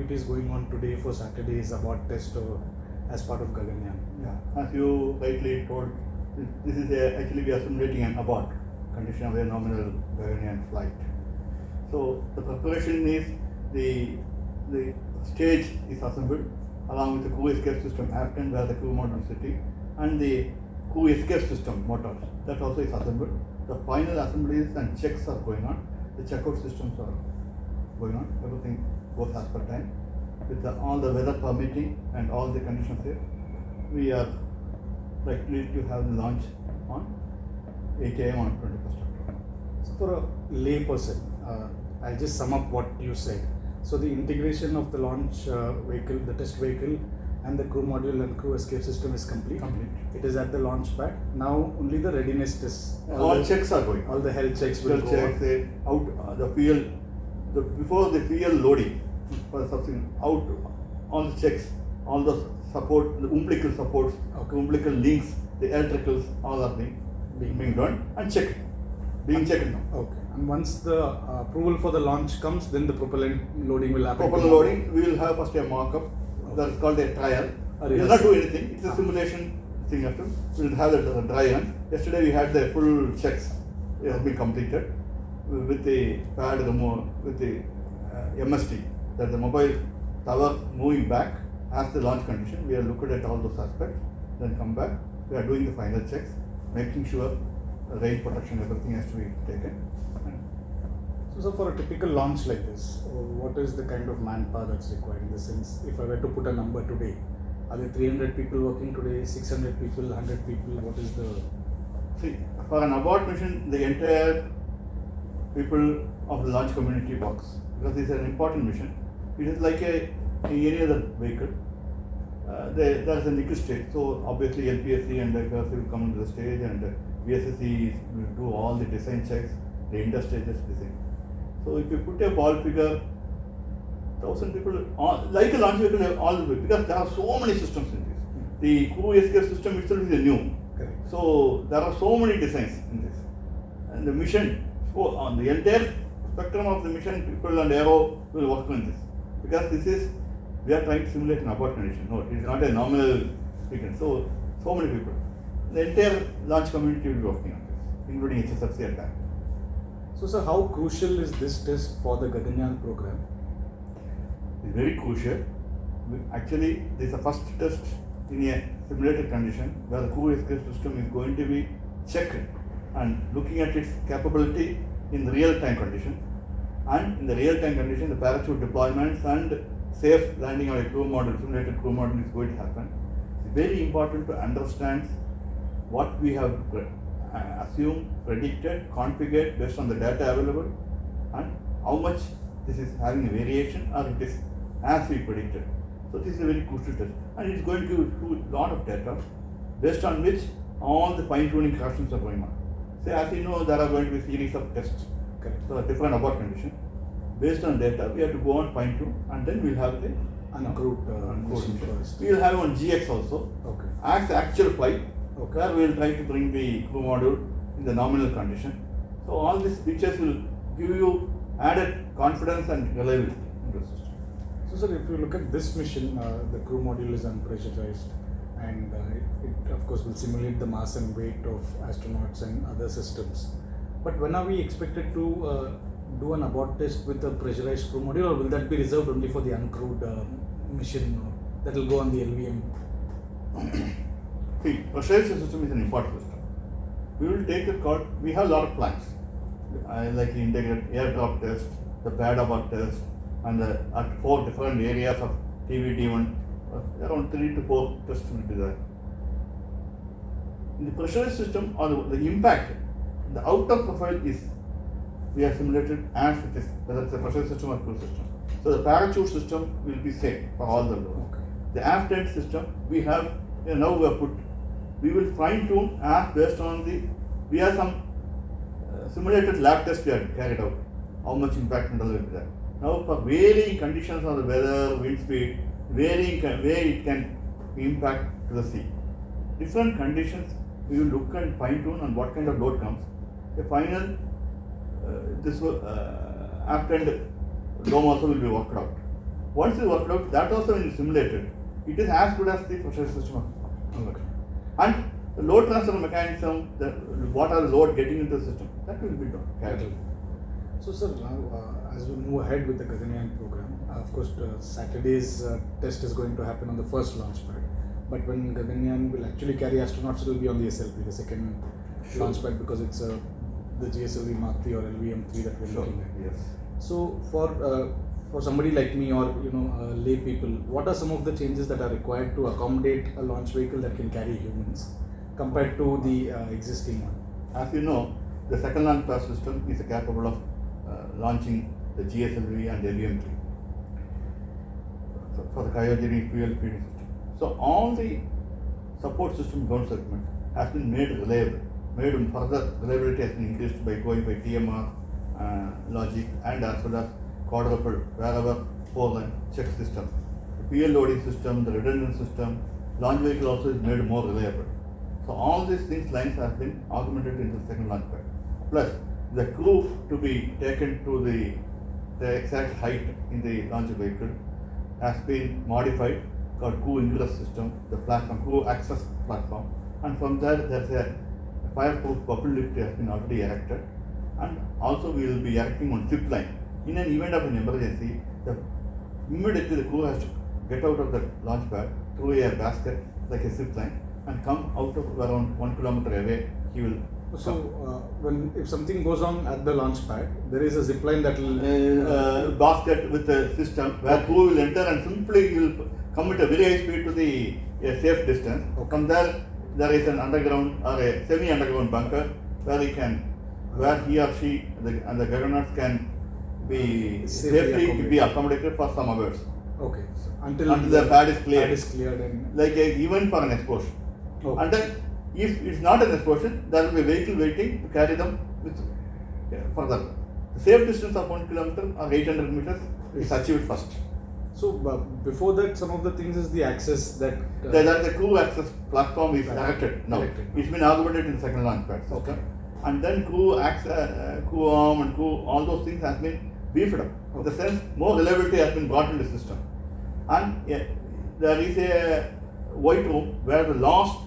activities going on today for Saturday's abort test as part of Gaganyaan? Yeah, as you rightly told, this is actually we are simulating an abort condition of a nominal Gaganyaan flight. So the preparation is the stage is assembled along with the crew escape system aft end where the crew module is sitting, and the crew escape system motors that also is assembled. The final assemblies and checks are going on. The checkout systems are going on. Everything goes as per time. With all the weather permitting and all the conditions here, we are likely to have the launch on 8 am on 21st October. So for a lay person, I'll just sum up what you said. So the integration of the launch vehicle, the test vehicle, and the crew module and crew escape system is complete. It is at the launch pad. Now only the readiness tests. All checks are going. All the health checks will go checks, the fuel, before the fuel loading for the subsequent, out all the checks, all the support, the umbilical supports, umbilical links, the electricals, all are being done and checked. Being checked now. Okay. And once the approval for the launch comes, then the propellant loading will happen. Propellant loading, we will have first a mock-up. That's called a trial. We will not do anything. It's a simulation thing after. We will have the dry run. Yesterday we had the full checks. It has been completed with the pad removal, with the MST, that the mobile tower moving back as the launch condition. We are looking at all those aspects. Then come back. We are doing the final checks, making sure rain protection, everything has to be taken. So for a typical launch like this, what is the kind of manpower that's required? In the sense, if I were to put a number today, are there 300 people working today, 600 people, 100 people? What is the... See, for an abort mission, the entire people of the launch community works, because it's an important mission. It is like any other vehicle. There is a liquid stage, so obviously LPSC and FRC will come into the stage, and VSSC will do all the design checks, the inter-stages design. So if you put a ball figure, 1,000 people, like a launch vehicle, all the way, because there are so many systems in this. The crew escape system itself is new. Correct. So there are so many designs in this. And the mission, so on the entire spectrum of the mission, people and aero will work on this. Because this is, we are trying to simulate an abort condition. No, it is not a nominal frequency. So many people. The entire launch community will be working on this, including HSFC and that. So sir, how crucial is this test for the Gaganyaan program? It's very crucial. Actually, this is the first test in a simulated condition where the crew escape system is going to be checked and looking at its capability in the real-time condition. And in the real-time condition, the parachute deployments and safe landing on a crew module, simulated crew module is going to happen. It's very important to understand what we have assumed, predicted, configured based on the data available, and how much this is having a variation or it is as we predicted. So this is a very crucial test, and it is going to do a lot of data based on which all the fine-tuning corrections are going on. So as you know, there are going to be a series of tests. Correct. So different abort condition. Based on data, we have to go on fine-tune, and then we will have the uncrewed mission first. We will have on GX also. Okay. As the actual flight. Okay. Where we will try to bring the crew module in the nominal condition. So all these features will give you added confidence and reliability in the system. So sir, if you look at this mission, the crew module is unpressurized, and it of course will simulate the mass and weight of astronauts and other systems. But when are we expected to do an abort test with a pressurized crew module, or will that be reserved only for the uncrewed mission that will go on the LVM? See, pressurized system is an important system. We will take the call. We have a lot of plans. I like to integrate airdrop test, the pad abort test, and at 4 different areas of TVD1, around 3 to 4 tests will be there. In the pressurized system, or the impact, the outer profile is, we are simulated as it is, whether it's a pressurized system or crew system. So the parachute system will be same for all the loads. Okay. The aft end system, we have, now we have put, we will fine tune as based on the, we have some simulated lab tests we have carried out, how much impact will be there. Now for varying conditions of the weather, wind speed, varying way it can impact to the sea. Different conditions, we will look and fine tune on what kind of load comes. The final, this aft end dome also will be worked out. Once you work out, that also when simulated, it is as good as the pressurized system. Okay. And the load transfer mechanism, what are the load getting into the system, that will be done. Right. So, sir, now as we move ahead with the Gaganyaan program, of course, Saturday's test is going to happen on the first Launchpad. But when Gaganyaan will actually carry astronauts, it will be on the SLP, the second Launchpad, because it's the GSLV Mark 3 or LVM3 that we're looking at. Yes. So, for somebody like me or lay people, what are some of the changes that are required to accommodate a launch vehicle that can carry humans compared to the existing one? As you know, the second Launchpad system is capable of launching the GSLV and LVM3 for the cryogenic fuel feeding system. So all the support system ground segment has been made reliable. Further reliability has been increased by going by TMR logic and as well as quadruple wherever 4-line check system. The fuel loading system, the redundant system, launch vehicle also is made more reliable. So all these things lines have been augmented into the second Launchpad. Plus the crew to be taken to the exact height in the launch vehicle has been modified, called crew ingress system, the platform, crew access platform, and from there there's a fireproof bubble lift has been already erected, and also we will be erecting on zip line. In an event of an emergency, immediately the crew has to get out of the launch pad through a basket like a zip line and come out of around 1 kilometer away. He will. So, if something goes on at the launch pad, there is a zip line that will basket with the system where crew will enter and simply he will come at a very high speed to the safe distance. Okay. From there is an underground or a semi-underground bunker where he or she and the Gaganauts can be safely be accommodated for some hours. Okay. So until the pad is cleared. And like even for an explosion. Okay. And then if it's not an explosion, there will be a vehicle waiting to carry them further. The safe distance of 1 kilometer or 800 meters is achieved first. So before that, some of the things is the access that the crew access platform is erected now. It's been augmented in the second launch pad. Okay. And then crew access, crew arm and crew, all those things has been beefed up. In the sense, more reliability has been brought in the system. And there is a white room where the last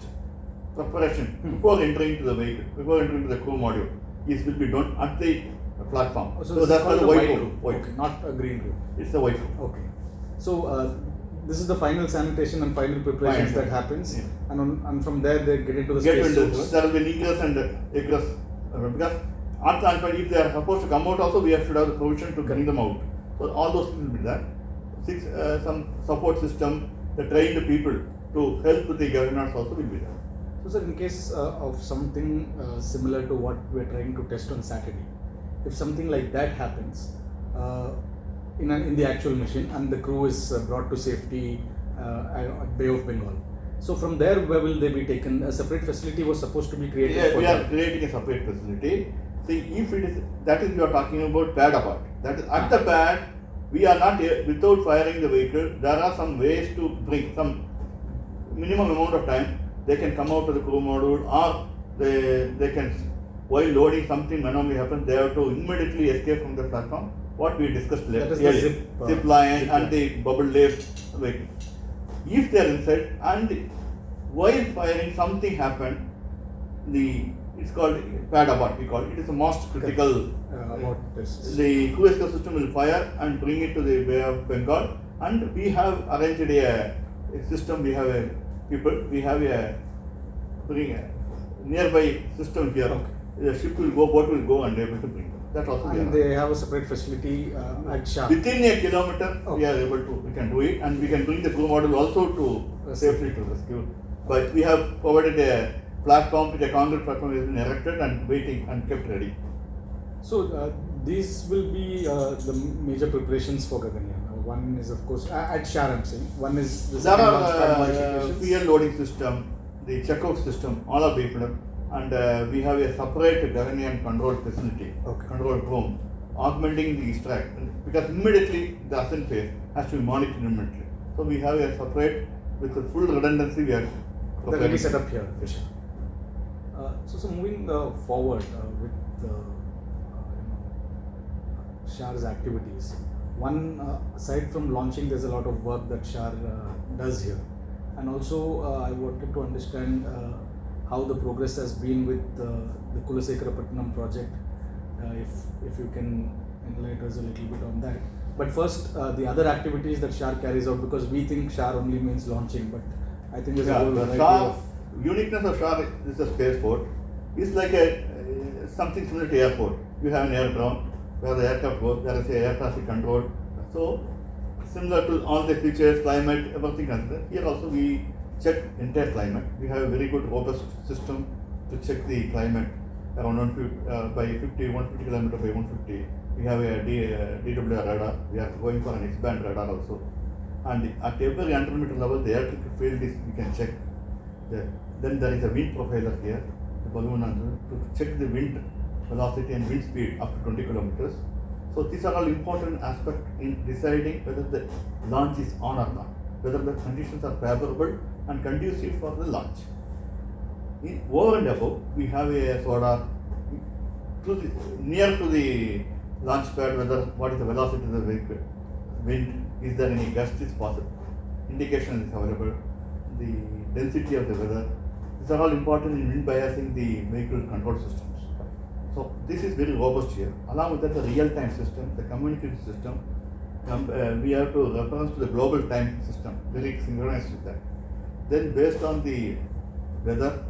preparation before entering to the vehicle, before entering to the crew module, will be done at the platform. So that's called the white room. Okay, not a green room. It's the white room. Okay. So this is the final sanitation and final preparations that happens, yeah. and from there they get into the space. There will be an egress and egress because at the end, if they are supposed to come out, also we should have the provision to bring them out. So all those things will be there. Some support system, the trained people to help with the Gaganauts also will be there. So, sir, in case of something similar to what we are trying to test on Saturday, if something like that happens in the actual mission and the crew is brought to safety at Bay of Bengal, so from there, where will they be taken? A separate facility was supposed to be created. Yeah, for we them. are creating a separate facility. See, if it is that is you are talking about pad apart. That is at the pad, we are not without firing the vehicle. There are some ways to bring some minimum amount of time. They can come out of the crew module, or they can, while loading something anomaly happens, they have to immediately escape from the platform. What we discussed That is earlier, the zip line and the bubble lift vehicle. If they are inside and while firing something happened, it's called pad abort. We call it. It is the most critical. About this. The crew escape system will fire and bring it to the Bay of Bengal, and we have arranged a system. We have we have a nearby system here. Okay. The ship will go, boat will go, and able to bring them. That also And they have a separate facility at Shah. Within a kilometer, we are able to. We can do it, and we can bring the crew module also to safely to rescue. But we have provided a platform, with a concrete platform has been erected and waiting and kept ready. So these will be the major preparations for Gaganyaan. One is, of course, at Shah, I'm saying. One is the There are modifications. fuel loading system, the checkout system, all are beefed up, and we have a separate Gaganyaan control facility, control room, augmenting the extract, because immediately the ascent phase has to be monitored immediately. So we have a separate, with the full redundancy, we are that will be set up here. So moving forward with Shah's activities, aside from launching, there's a lot of work that SHAR does here. And also, I wanted to understand how the progress has been with the Kulashekarapatnam project. If you can enlighten us a little bit on that. But first, the other activities that SHAR carries out, because we think SHAR only means launching, but I think there's a whole variety of uniqueness of SHAR is a spaceport. It's like something similar to airport. You have an airground where the aircraft goes, there is air traffic control. So similar to all the features, climate, everything considered. Here also we check entire climate. We have a very good robust system to check the climate around 150 km by 150. We have a DWR radar. We are going for an X-band radar also. And at every 100 meter level, the electric field is we can check. Then there is a wind profiler here, the balloon to check the wind velocity and wind speed up to 20 kilometers. So these are all important aspects in deciding whether the launch is on or not, whether the conditions are favorable and conducive for the launch. Over and above, we have a sonar near to the launch pad, whether what is the velocity of the vehicle, wind, is there any gust is possible, indication is available, the density of the weather. These are all important in wind biasing the vehicle control systems. So this is very robust here. Along with that, the real-time system, the communication system, we have to reference to the global time system, very synchronized with that. Then based on the weather,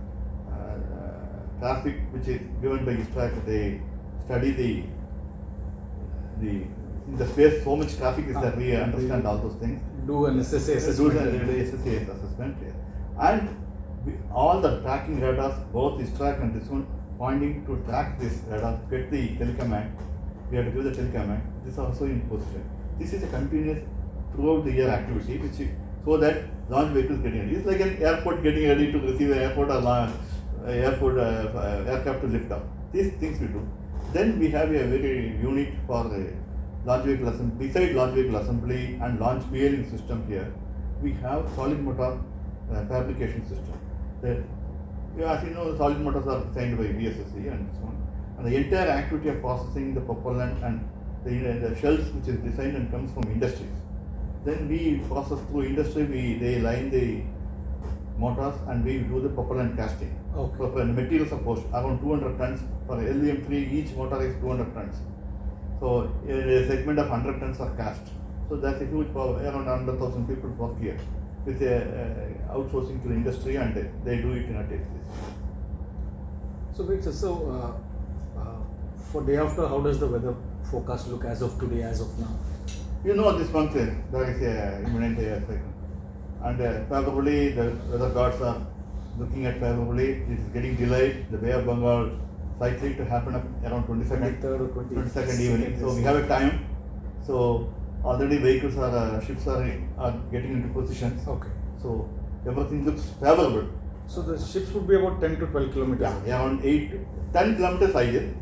traffic which is given by ISTRAC, they study in the space so much traffic is that we understand all those things. Do an SSA assessment. Do an SSA assessment here. And all the tracking radars, both ISTRAC and this one, pointing to track this radar, get the telecommand. We have to give the telecommand. This is also in position. This is a continuous throughout the year activity, which is, so that launch vehicles getting ready. It's like an airport getting ready to receive an airport or aircraft to lift off. These things we do. Then we have a very unit for launch vehicle assembly. Beside launch vehicle assembly and launch fueling system here, we have solid motor fabrication system. As you know, solid motors are designed by VSSC and so on. And the entire activity of processing the propellant and the shells which is designed and comes from industries. Then we process through industry, they line the motors and we do the propellant casting. Okay. Propellant material support around 200 tons. For LVM3, each motor is 200 tons. So a segment of 100 tons are cast. So that's a huge power. Around 100,000 people work here with outsourcing to the industry, and they do it in a day. So great, sir. So for day after, how does the weather forecast look as of today, as of now? You know, this month there is a imminent cyclone, and favorably the weather gods are looking at favorably. It is getting delayed. The Bay of Bengal likely to happen up around 22nd or 22nd evening. So we have a time. So already vehicles ships are getting into positions. Okay. So everything looks favorable. So the ships would be about 10 to 12 kilometers. Yeah, around 10 kilometers ideal.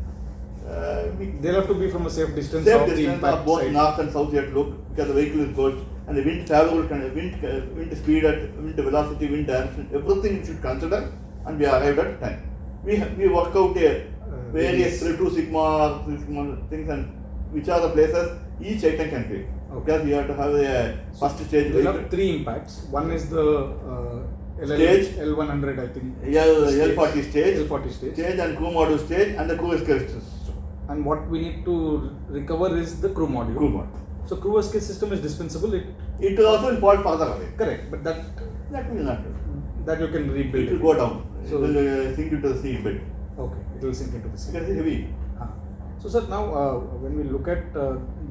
They'll have to be from a safe distance. Safe distance of both side. North and south you have to look, because the vehicle is good and the wind favorable, wind speed, wind velocity, wind direction, everything you should consider, and we arrived at 10. We work out various 3 sigma things, and which are the places each item can be. Okay. Because you have to have a first stage. We'll have 3 impacts. One is the stage, L100, I think. L40 stage, and crew module stage, and the crew escape system. And what we need to recover is the crew module. So crew escape system is dispensable. It also will fall further away. Correct, but that will not do. That you can rebuild. It will go down. So it will sink into the sea bed. Okay, it will sink into the sea. Because it's heavy. So sir, now when we look at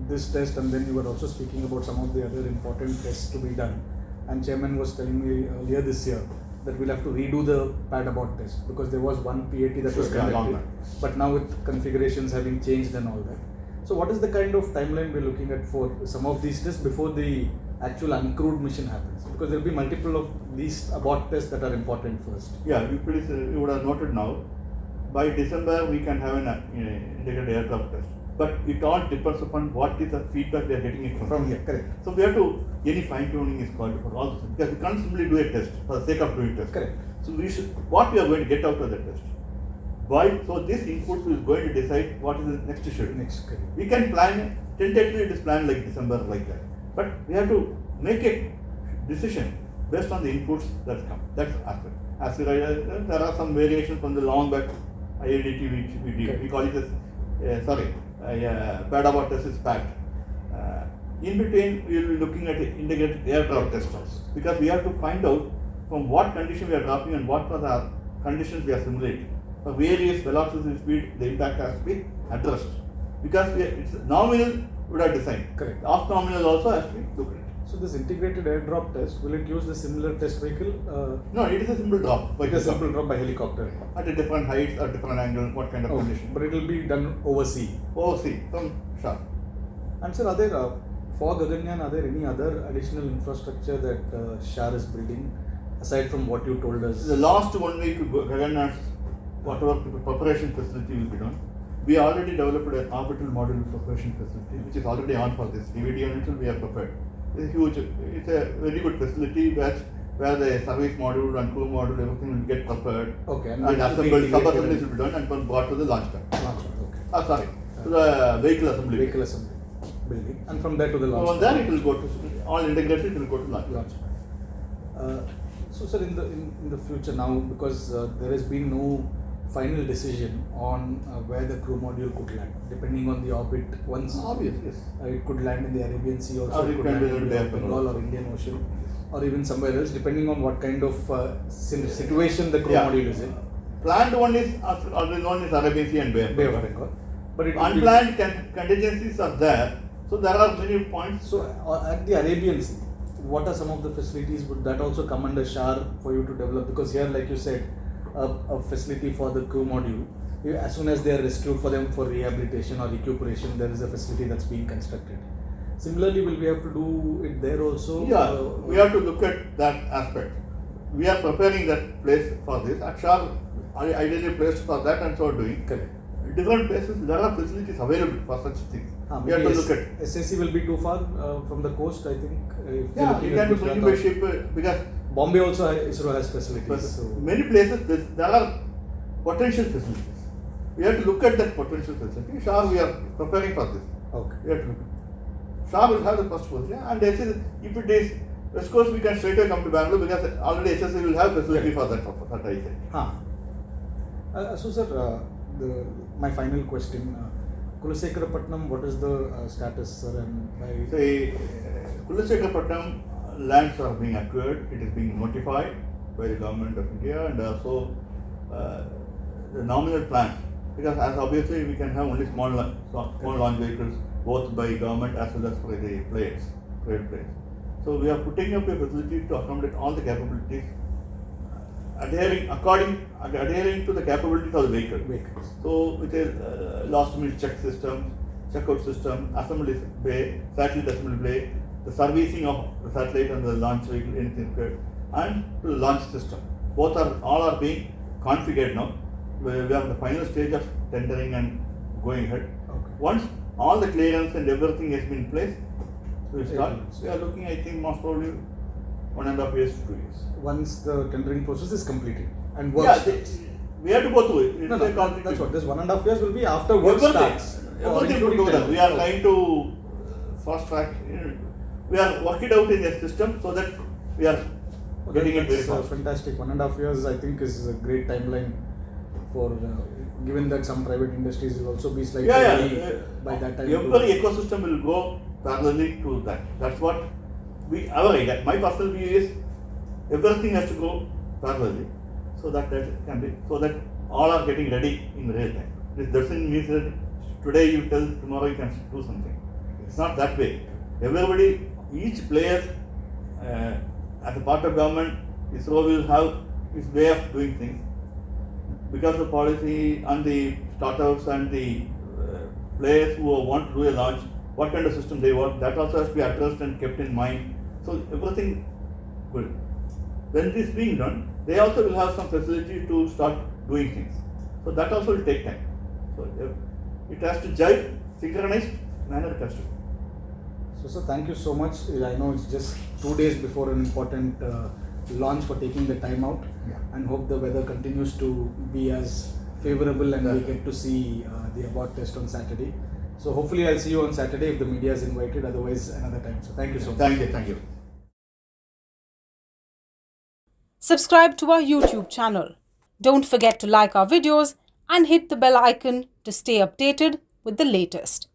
this test, and then you were also speaking about some of the other important tests to be done, and Chairman was telling me earlier this year that we'll have to redo the pad abort test, because there was one PAT that was conducted, but now with configurations having changed and all that. So what is the kind of timeline we're looking at for some of these tests before the actual uncrewed mission happens? Because there will be multiple of these abort tests that are important first. Yeah, you would have noted now. By December, we can have an integrated aircraft test. But it all depends upon what is the feedback they are getting it from here. Correct. So we have to, any fine tuning is called for all this, because we can't simply do a test for the sake of doing test. Correct. So what we are going to get out of the test. So this input is going to decide what is the next schedule. Correct. We can plan Tentatively it is planned like December like that. But we have to make a decision based on the inputs that come. That's aspect. As there are some variations from the long back IADT which we did. Okay. We call it as, pad abort test is packed. In between, we will be looking at integrated airdrop test also. Because we have to find out from what condition we are dropping and what are the conditions we are simulating. For various velocity and speed, the impact has to be addressed. Because it's nominal, we would have designed. Correct. Off nominal also has to be looked at. So this integrated airdrop test, will it use the similar test vehicle? No, it is a simple drop. It is a simple drop by helicopter. At a different height or different angle, what kind of condition. But it will be done overseas. Overseas, from sharp. And sir, are there, for Gaganyaan, are there any other additional infrastructure that SHAR is building, aside from what you told us? The last 1 week, Gaganyaan, whatever preparation facility will be done. We already developed an orbital module preparation facility, which is already on for this. DVD until we are prepared. It's huge. It's a very good facility where the service module and crew module, everything will get prepared. Okay. And assembled, sub-assemblies will be done and brought to the Launchpad. Okay. To the vehicle assembly. Vehicle assembly building. And from there to the launch. From there it will go to, all integrated, it will go to Launchpad. So sir, in the future now, because there has been no final decision on where the crew module could land, depending on the orbit. Once Obvious, yes. It could land in the Arabian Sea also, Or it it could can land be in in the the Bengal or Indian Ocean, or even somewhere else, depending on what kind of situation the crew module is in. Planned one is always known as Arabian Sea and Bay of Bengal. But it will be- unplanned contingencies are there, so there are many points. So at the Arabian Sea, what are some of the facilities would that also come under SHAR for you to develop? Because here, like you said, a facility for the crew module, as soon as they are rescued for them for rehabilitation or recuperation, there is a facility that's being constructed. Similarly, will we have to do it there also? Yeah, we have to look at that aspect. We are preparing that place for this. At SHAR, ideally placed for that and so doing. Correct. Different places, there are facilities available for such things. We have to look at. SAC will be too far from the coast, I think. If Yeah, you can bring by ship because Bombay also ISRO has facilities. So. many places there are potential facilities. We have to look at that potential facility. SHAR, we are preparing for this. Okay. We have to look at. SHAR will have the first position, and if it is West Coast, we can straight away come to Bangalore because already SSC will have facility for that. For that I say. So sir, my final question. Kulashekarapatnam, what is the status, sir? And Kulashekarapatnam lands are being acquired. It is being notified by the government of India and also the nominal plans. Because as obviously we can have only small launch vehicles, both by government as well as for the players, private players. So we are putting up a facility to accommodate all the capabilities, adhering to the capabilities of the vehicle. So with a last minute check system, checkout system, assembly bay, satellite assembly bay, the servicing of the satellite and the launch vehicle, anything required, and to the launch system. All are being configured now. We are in the final stage of tendering and going ahead. Okay. Once all the clearance and everything has been in place, we will start. Yes. We are looking, I think, most probably 1.5 years to 2 years. Once the tendering process is completed and work starts. We have to go through it. No, that's what this 1.5 years will be after work starts. Everything put together. We are trying to fast track. We are working out in a system so that we are getting it very fast. Fantastic. 1.5 years, I think, is a great timeline for given that some private industries will also be slightly ready by that time. Every ecosystem will go parallelly to that. That's what our idea. My personal view is everything has to go parallelly, so that can be, so that all are getting ready in real time. This doesn't mean that today you tell, tomorrow you can do something. It's not that way. Everybody, each player, as a part of government, ISRO will have its way of doing things. Because the policy and the startups and the players who want to do a launch, what kind of system they want, that also has to be addressed and kept in mind. So everything good. When this is being done, they also will have some facility to start doing things. So that also will take time. So it has to jive, synchronized manner it has to. So sir, thank you so much. I know it's just 2 days before an important launch for taking the time out, and hope the weather continues to be as favorable and we get to see the abort test on Saturday. So hopefully I'll see you on Saturday if the media is invited, otherwise another time. So thank you so much. Thank you. Subscribe to our YouTube channel. Don't forget to like our videos and hit the bell icon to stay updated with the latest.